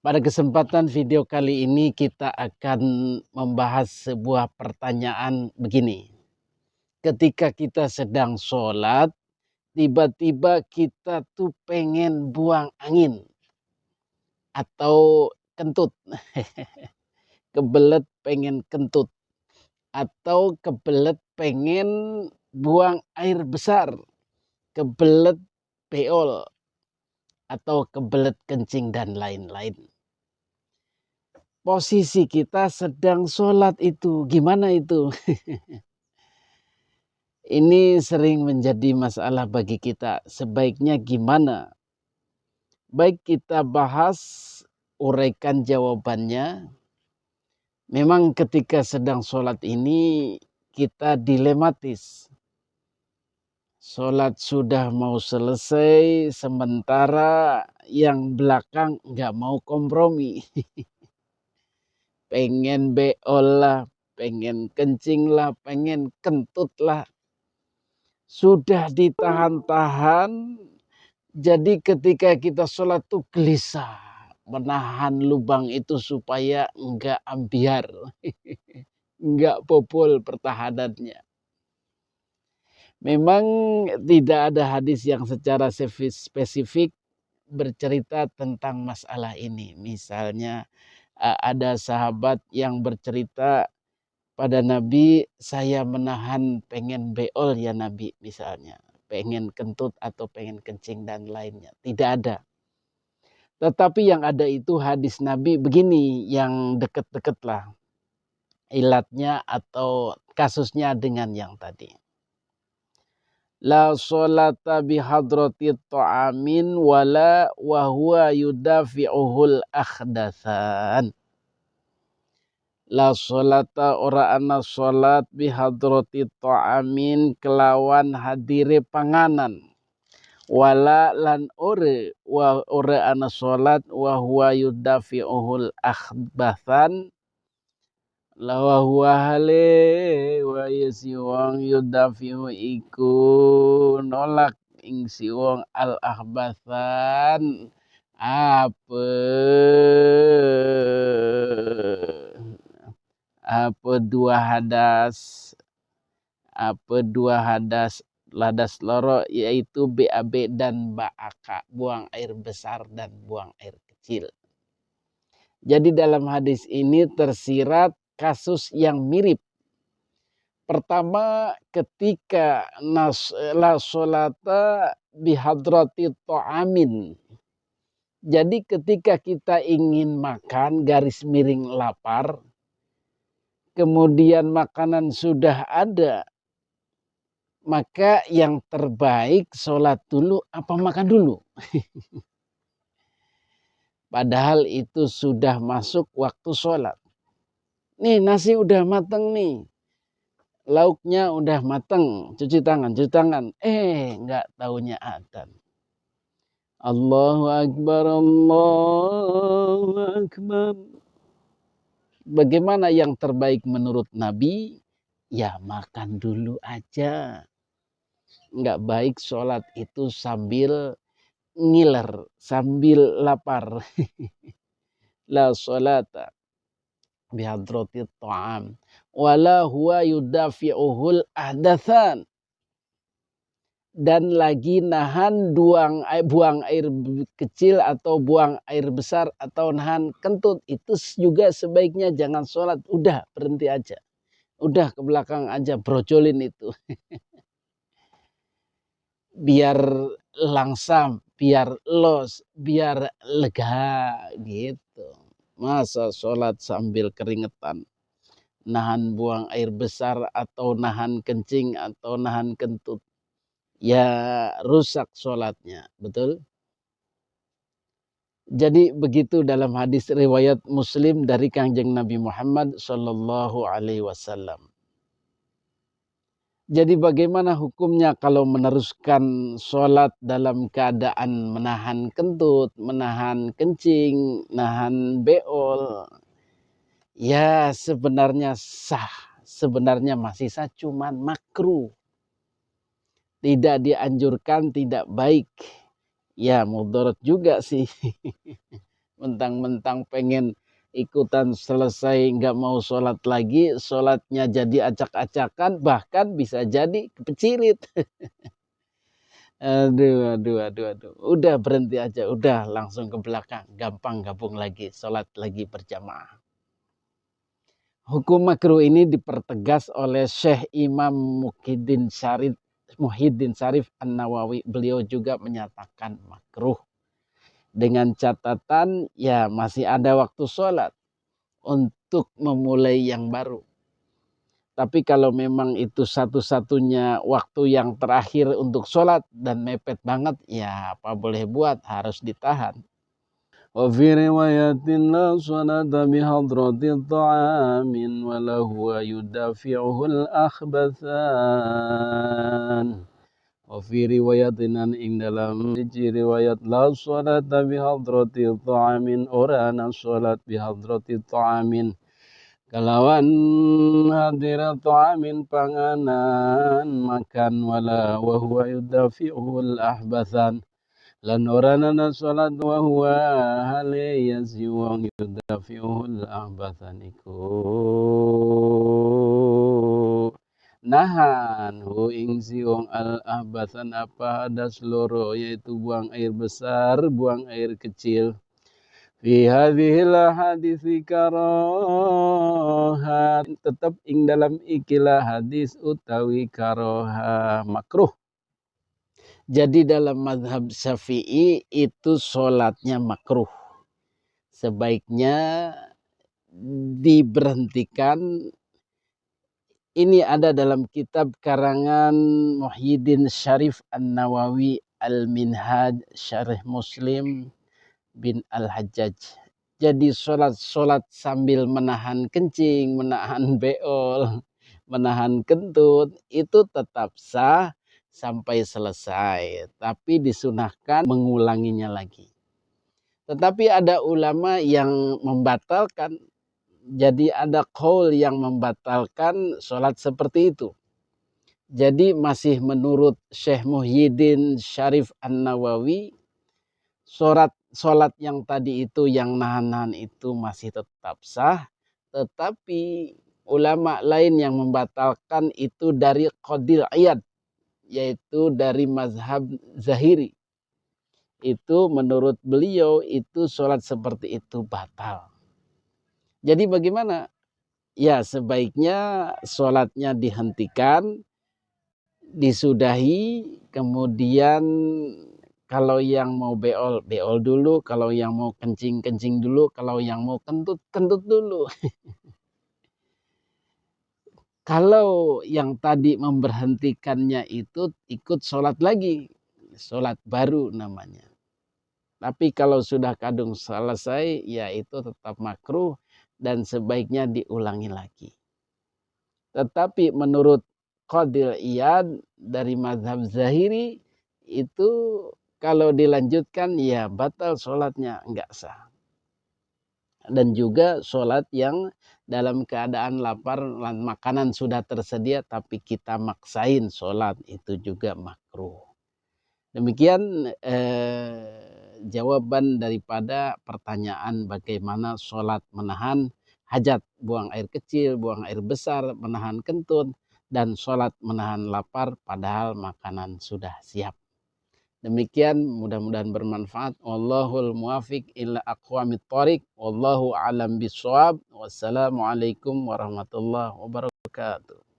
Pada kesempatan video kali ini kita akan membahas sebuah pertanyaan begini. Ketika kita sedang sholat, tiba-tiba kita tuh pengen buang angin atau kentut. Kebelet pengen kentut. Atau kebelet pengen buang air besar. Kebelet beol. Atau kebelet kencing dan lain-lain. Posisi kita sedang sholat itu, gimana itu? Ini sering menjadi masalah bagi kita. Sebaiknya gimana? Baik kita bahas, uraikan jawabannya. Memang ketika sedang sholat ini kita dilematis. Sholat sudah mau selesai, sementara yang belakang nggak mau kompromi. Pengen beol lah, pengen kencing lah, pengen kentut lah. Sudah ditahan-tahan, jadi ketika kita sholat tuh gelisah. Menahan lubang itu supaya enggak ambiar. Enggak bobol pertahanannya. Memang tidak ada hadis yang secara spesifik bercerita tentang masalah ini. Misalnya ada sahabat yang bercerita pada Nabi, saya menahan pengen beol ya Nabi misalnya. Pengen kentut atau pengen kencing dan lainnya. Tidak ada. Tetapi yang ada itu hadis Nabi begini yang deket-deket lah. Ilatnya atau kasusnya dengan yang tadi. La sholata bihadrati ta'amin wala wahuwa yudafi'uhul akhdathan. La sholata ora ana sholat bihadrati ta'amin kelawan hadire panganan. Wala lan ore ana sholat wa huwa yudafi'uhul akhbathan. La wa huwa hale wa yasi wong yudafi'u iku nolak ing si wong al akhbathan apa dua hadas ladas loro yaitu BAB dan ba'aka, buang air besar dan buang air kecil. Jadi dalam hadis ini tersirat kasus yang mirip. Pertama ketika la sholata bihadrati ta'amin. Jadi ketika kita ingin makan garis miring lapar, kemudian makanan sudah ada, maka yang terbaik sholat dulu apa makan dulu. Padahal itu sudah masuk waktu sholat. Nih nasi udah mateng nih. Lauknya udah mateng. Cuci tangan. Nggak taunya adzan. Allahu Akbar, Allahu Akbar. Bagaimana yang terbaik menurut Nabi? Ya makan dulu aja. Nggak baik sholat itu sambil ngiler, sambil lapar. La sholata bihadrati ta'am wala huwa yudafi'uhul ahdathan. Dan lagi nahan buang air kecil atau buang air besar atau nahan kentut. Itu juga sebaiknya jangan sholat. Udah berhenti aja. Udah ke belakang aja brojolin itu. Biar langsam, biar los, biar lega gitu. Masa sholat sambil keringetan. Nahan buang air besar atau nahan kencing atau nahan kentut. Ya rusak sholatnya, betul? Jadi begitu dalam hadis riwayat Muslim dari Kanjeng Nabi Muhammad Sallallahu Alaihi Wasallam. Jadi bagaimana hukumnya kalau meneruskan sholat dalam keadaan menahan kentut, menahan kencing, menahan beol? Ya sebenarnya sah, sebenarnya masih sah, cuman makruh. Tidak dianjurkan, tidak baik. Ya mudarat juga sih. Mentang-mentang pengen ikutan selesai nggak mau sholat lagi, sholatnya jadi acak-acakan, bahkan bisa jadi kepecilit. Aduh. Udah berhenti aja, udah langsung ke belakang, gampang gabung lagi, sholat lagi berjamaah. Hukum makruh ini dipertegas oleh Syekh Imam Muhyiddin Syarif An-Nawawi. Beliau juga menyatakan makruh. Dengan catatan ya masih ada waktu sholat untuk memulai yang baru. Tapi kalau memang itu satu-satunya waktu yang terakhir untuk sholat dan mepet banget, ya apa boleh buat, harus ditahan. وفي رواية لا صلاة بحضرة طعام وله يدافعه الأخبثان. وفي رواية إن dalam riwayat la salata bihadrati ta'amin, orana salat bihadrati ta'amin kalawan hadira ta'amin panganan makan wala wa huwa yudafi'ul ahbathan. Lan orana salat wa huwa hale yaziwang yudafi'ul ahbathan iku nahan hu ing siwong al ahbathan apa hadas loro, yaitu buang air besar, buang air kecil. Fi hadhil hadits karoha, tetap ing dalam ikilah hadis utawi karoha makruh. Jadi dalam mazhab Syafi'i itu sholatnya makruh. Sebaiknya diberhentikan. Ini ada dalam kitab karangan Muhyiddin Syarif An-Nawawi Al-Minhaj Syarih Muslim bin Al-Hajjaj. Jadi sholat sambil menahan kencing, menahan beol, menahan kentut, itu tetap sah sampai selesai. Tapi disunahkan mengulanginya lagi. Tetapi ada ulama yang membatalkan. Jadi ada qaul yang membatalkan sholat seperti itu. Jadi masih menurut Syekh Muhyiddin Syarif An-Nawawi, sholat yang tadi itu, yang nahan-nahan itu masih tetap sah. Tetapi ulama lain yang membatalkan itu dari Qadil Iyad, yaitu dari mazhab Zahiri. Itu menurut beliau itu sholat seperti itu batal. Jadi bagaimana? Ya sebaiknya sholatnya dihentikan, disudahi, kemudian kalau yang mau beol dulu, kalau yang mau kencing dulu, kalau yang mau kentut dulu. Kalau yang tadi memberhentikannya itu ikut sholat lagi, sholat baru namanya. Tapi kalau sudah kadung selesai, ya itu tetap makruh dan sebaiknya diulangi lagi. Tetapi menurut Qadil Iyad dari mazhab Zahiri, itu kalau dilanjutkan ya batal sholatnya, enggak sah. Dan juga sholat yang dalam keadaan lapar, makanan sudah tersedia tapi kita maksain sholat, itu juga makruh. Demikian jawaban daripada pertanyaan bagaimana sholat menahan hajat, buang air kecil, buang air besar, menahan kentut, dan sholat menahan lapar padahal makanan sudah siap. Demikian, mudah-mudahan bermanfaat. Wallahul muwafiq ila aqwamit thoriq. Wallahu alam bisawab. Wassalamualaikum warahmatullahi wabarakatuh.